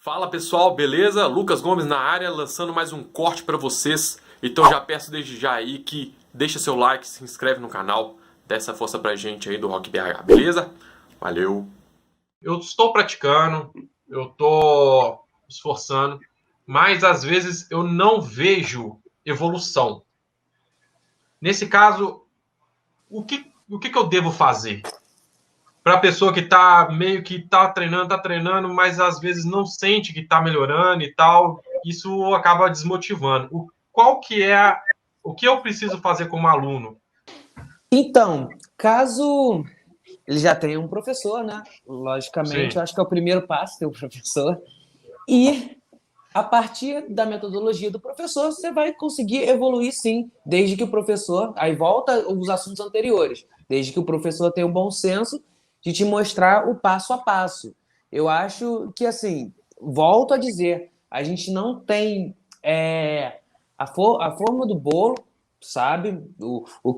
Fala pessoal, beleza? Lucas Gomes na área, lançando mais um corte para vocês. Então já peço desde já aí que deixa seu like, se inscreve no canal, dá essa força pra gente aí do Rock BH, beleza? Valeu! Eu estou praticando, eu estou esforçando, mas às vezes eu não vejo evolução. Nesse caso, o que eu devo fazer? Para a pessoa que está meio que tá treinando, mas às vezes não sente que está melhorando e tal, isso acaba desmotivando. O que eu preciso fazer como aluno? Então, caso ele já tenha um professor, né? Logicamente, Sim, eu acho que é o primeiro passo ter um professor. E a partir da metodologia do professor, você vai conseguir evoluir sim, desde que o professor. Aí volta os assuntos anteriores, desde que o professor tenha um bom senso de te mostrar o passo a passo. Eu acho que, assim, volto a dizer, a gente não tem a forma do bolo, sabe? O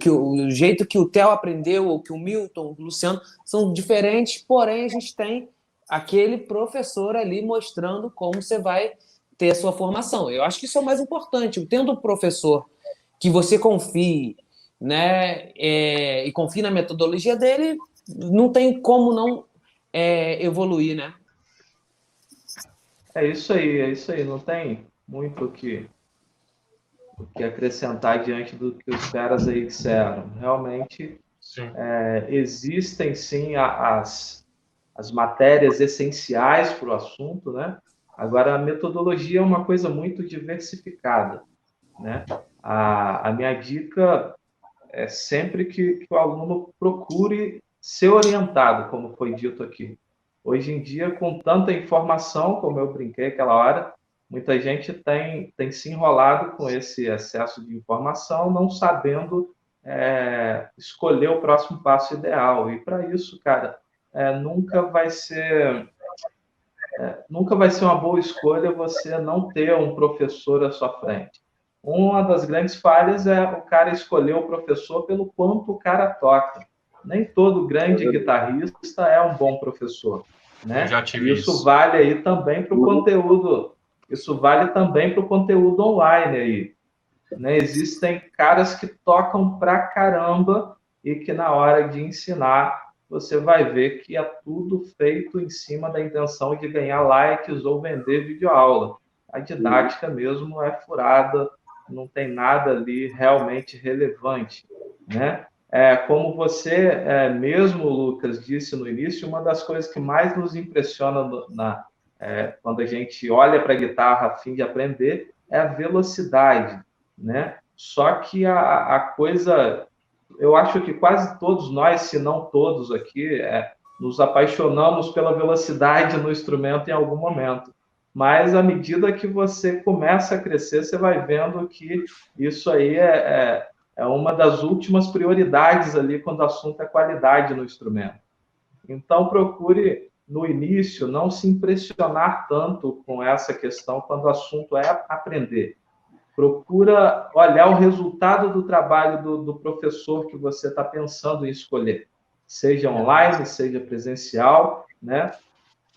jeito que o Theo aprendeu, ou que o Milton, o Luciano, são diferentes, porém a gente tem aquele professor ali mostrando como você vai ter a sua formação. Eu acho que isso é o mais importante. Tendo um professor que você confie, né, e confie na metodologia dele, não tem como não evoluir, né? É isso aí, não tem muito o que acrescentar diante do que os caras aí disseram. Realmente, sim. existem sim as matérias essenciais para o assunto, né? Agora, a metodologia é uma coisa muito diversificada, né? A minha dica é sempre que o aluno procure ser orientado, como foi dito aqui. Hoje em dia, com tanta informação, como eu brinquei aquela hora, muita gente tem se enrolado com esse excesso de informação, não sabendo escolher o próximo passo ideal. E para isso, cara, nunca vai ser uma boa escolha você não ter um professor à sua frente. Uma das grandes falhas é o cara escolher o professor pelo quanto o cara toca. Nem todo grande guitarrista é um bom professor, Eu né? já E tive isso isso. vale aí também para o conteúdo. Isso vale também para o conteúdo online aí, né? Existem caras que tocam pra caramba e que na hora de ensinar você vai ver que é tudo feito em cima da intenção de ganhar likes ou vender videoaula. A didática mesmo é furada, não tem nada ali realmente relevante, né? Como você mesmo, Lucas, disse no início, uma das coisas que mais nos impressiona quando a gente olha para a guitarra a fim de aprender é a velocidade, né? Só que a coisa, eu acho que quase todos nós, se não todos aqui, nos apaixonamos pela velocidade no instrumento em algum momento. Mas à medida que você começa a crescer, você vai vendo que isso aí é uma das últimas prioridades ali quando o assunto é qualidade no instrumento. Então, procure, no início, não se impressionar tanto com essa questão quando o assunto é aprender. Procura olhar o resultado do trabalho do professor que você está pensando em escolher, seja online, seja presencial, né?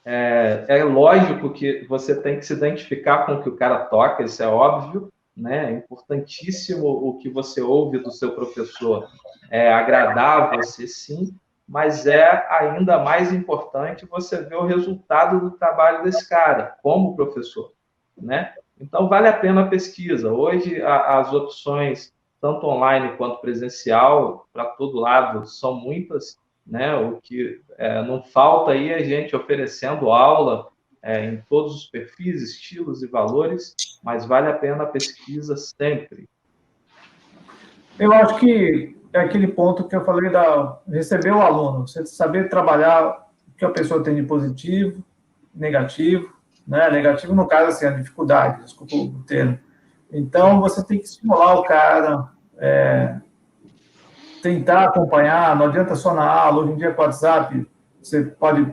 É lógico que você tem que se identificar com o que o cara toca, isso é óbvio, né? É importantíssimo o que você ouve do seu professor agradar a você, sim, mas é ainda mais importante você ver o resultado do trabalho desse cara, como professor, né? Então, vale a pena a pesquisa. Hoje, as opções, tanto online quanto presencial, para todo lado, são muitas, né? O que não falta aí é gente oferecendo aula em todos os perfis, estilos e valores, mas vale a pena a pesquisa sempre. Eu acho que é aquele ponto que eu falei da receber o aluno, você saber trabalhar o que a pessoa tem de positivo, negativo, né? Negativo no caso assim a dificuldade, desculpa o termo. Então você tem que estimular o cara, tentar acompanhar, não adianta só na aula, hoje em dia com o WhatsApp você pode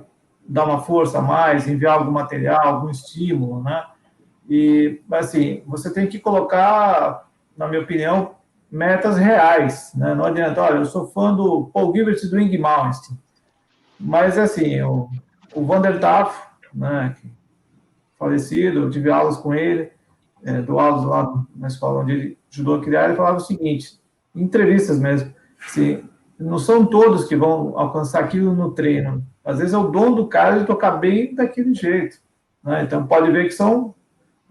dar uma força a mais, enviar algum material, algum estímulo, né? E, assim, você tem que colocar, na minha opinião, metas reais, né? Não adianta, olha, eu sou fã do Paul Gilbert e do Ing Malmsteen, mas, assim, o Van der Taff, né, que falecido, eu tive aulas com ele, dou aulas lá na escola onde ele ajudou a criar, ele falava o seguinte, em entrevistas mesmo, assim, não são todos que vão alcançar aquilo no treino. Às vezes é o dom do cara de tocar bem daquele jeito, né? Então, pode ver que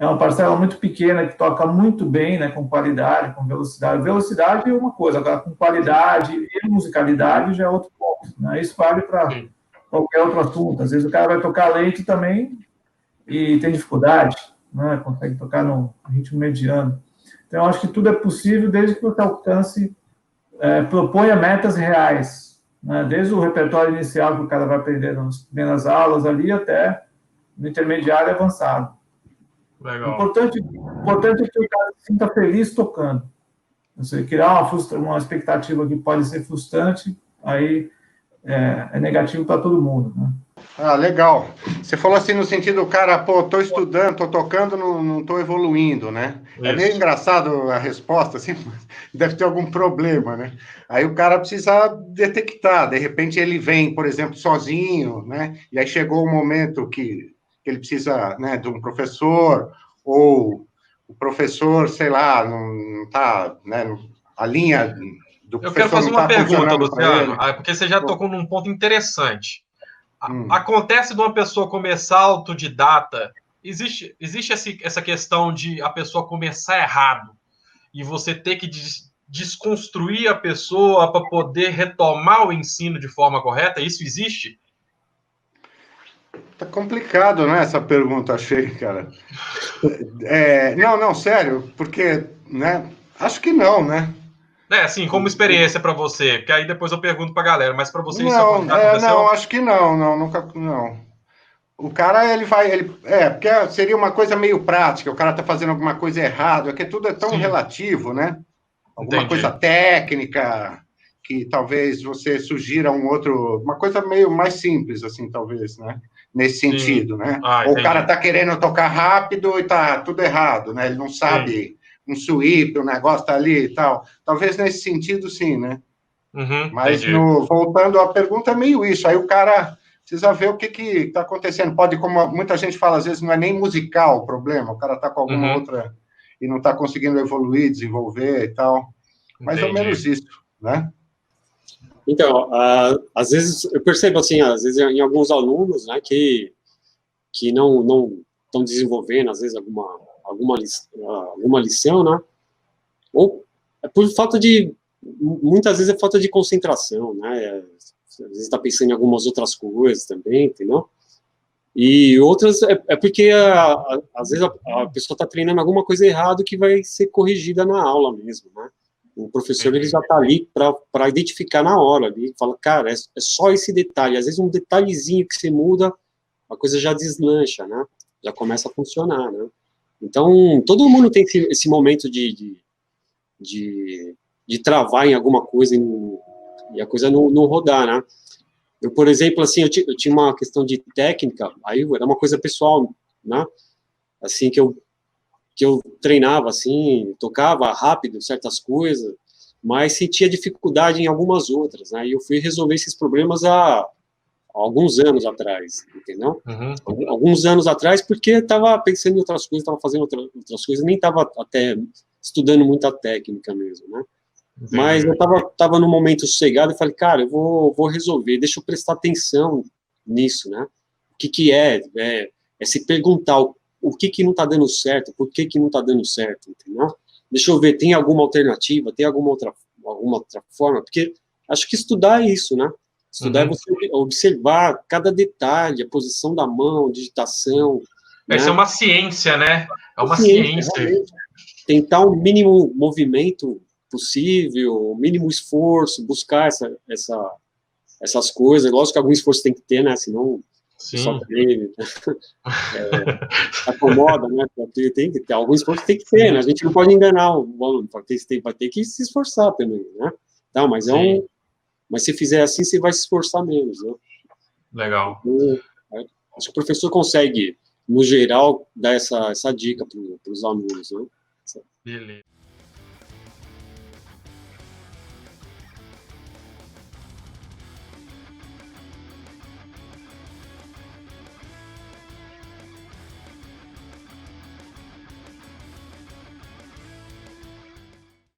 é uma parcela muito pequena que toca muito bem, né, com qualidade, com velocidade. Velocidade é uma coisa, agora com qualidade e musicalidade já é outro ponto, né? Isso vale para qualquer outro assunto. Às vezes o cara vai tocar lento também e tem dificuldade, né? Consegue tocar num ritmo mediano. Então, eu acho que tudo é possível desde que você alcance, proponha metas reais, né? Desde o repertório inicial que o cara vai aprender nas primeiras aulas ali até no intermediário e avançado. Legal. Importante é que o cara se sinta feliz tocando. Você criar uma expectativa que pode ser frustrante, aí é negativo para todo mundo, né? Ah, legal. Você falou assim no sentido, cara, pô, tô estudando, tô tocando, não tô evoluindo, né? Isso. É meio engraçado a resposta, assim, deve ter algum problema, né? Aí o cara precisa detectar, de repente ele vem, por exemplo, sozinho, né? E aí chegou o momento que ele precisa, né, de um professor, ou o professor, sei lá, não tá, né, a linha do Eu quero professor fazer não uma tá pergunta, funcionando para ele. Luciano, porque você já tocou num ponto interessante. Hum. Acontece de uma pessoa começar autodidata, existe essa questão de a pessoa começar errado e você ter que desconstruir a pessoa para poder retomar o ensino de forma correta? Isso existe? Tá complicado, né, essa pergunta, achei, cara. Não, sério, porque, né, acho que não, né? Assim, como experiência para você, porque aí depois eu pergunto para a galera, mas para você isso já Não, aconteceu? acho que não, nunca, não. O cara, porque seria uma coisa meio prática, o cara tá fazendo alguma coisa errada, porque tudo é tão Sim. relativo, né? Alguma Entendi. coisa técnica, que talvez você sugira uma coisa meio mais simples, assim, talvez, né? Nesse sentido, né? Ou o cara tá querendo tocar rápido e tá tudo errado, né? Ele não sabe um sweep, o negócio tá ali e tal. Talvez nesse sentido, sim, né? Mas, voltando à pergunta, é meio isso. Aí o cara precisa ver o que está acontecendo. Pode, como muita gente fala, às vezes não é nem musical o problema, o cara está com alguma outra e não está conseguindo evoluir, desenvolver e tal. Mais ou menos isso, né? Então, às vezes, eu percebo, assim, às vezes em alguns alunos, né, que não estão desenvolvendo, às vezes, alguma lição, né, ou é por falta de, muitas vezes é falta de concentração, né, às vezes está pensando em algumas outras coisas também, entendeu? E outras é porque, às vezes, a pessoa está treinando alguma coisa errada que vai ser corrigida na aula mesmo, né? O professor, ele já está ali para identificar na hora, ali, fala, cara, é só esse detalhe, às vezes um detalhezinho que você muda, a coisa já deslancha, né? Já começa a funcionar, né? Então, todo mundo tem esse momento de travar em alguma coisa e a coisa não rodar, né? Eu, por exemplo, assim, eu tinha uma questão de técnica, aí era uma coisa pessoal, né? Assim, que eu treinava, assim, tocava rápido certas coisas, mas sentia dificuldade em algumas outras, né? E eu fui resolver esses problemas há alguns anos atrás, entendeu? Alguns anos atrás, porque estava pensando em outras coisas, estava fazendo outras coisas, nem estava até estudando muita técnica mesmo, né? Mas eu estava num momento sossegado e falei, cara, eu vou resolver, deixa eu prestar atenção nisso, né? O que é se perguntar o que não está dando certo, por que não está dando certo, entendeu? Deixa eu ver, tem alguma alternativa, tem alguma outra forma, porque acho que estudar é isso, né? Estudar é você observar cada detalhe, a posição da mão, digitação. Essa é uma ciência, né? É uma ciência. ciência. Tentar o mínimo movimento possível, o mínimo esforço, buscar essas coisas. Lógico que algum esforço tem que ter, né? Senão só também acomoda, né? Tem que ter algum esforço, tem que ter, né? A gente não pode enganar o aluno, vai ter que se esforçar também, né? Tá, mas mas se fizer assim, você vai se esforçar menos, né? Legal. Então, acho que o professor consegue, no geral, dar essa dica para os alunos, né? Beleza.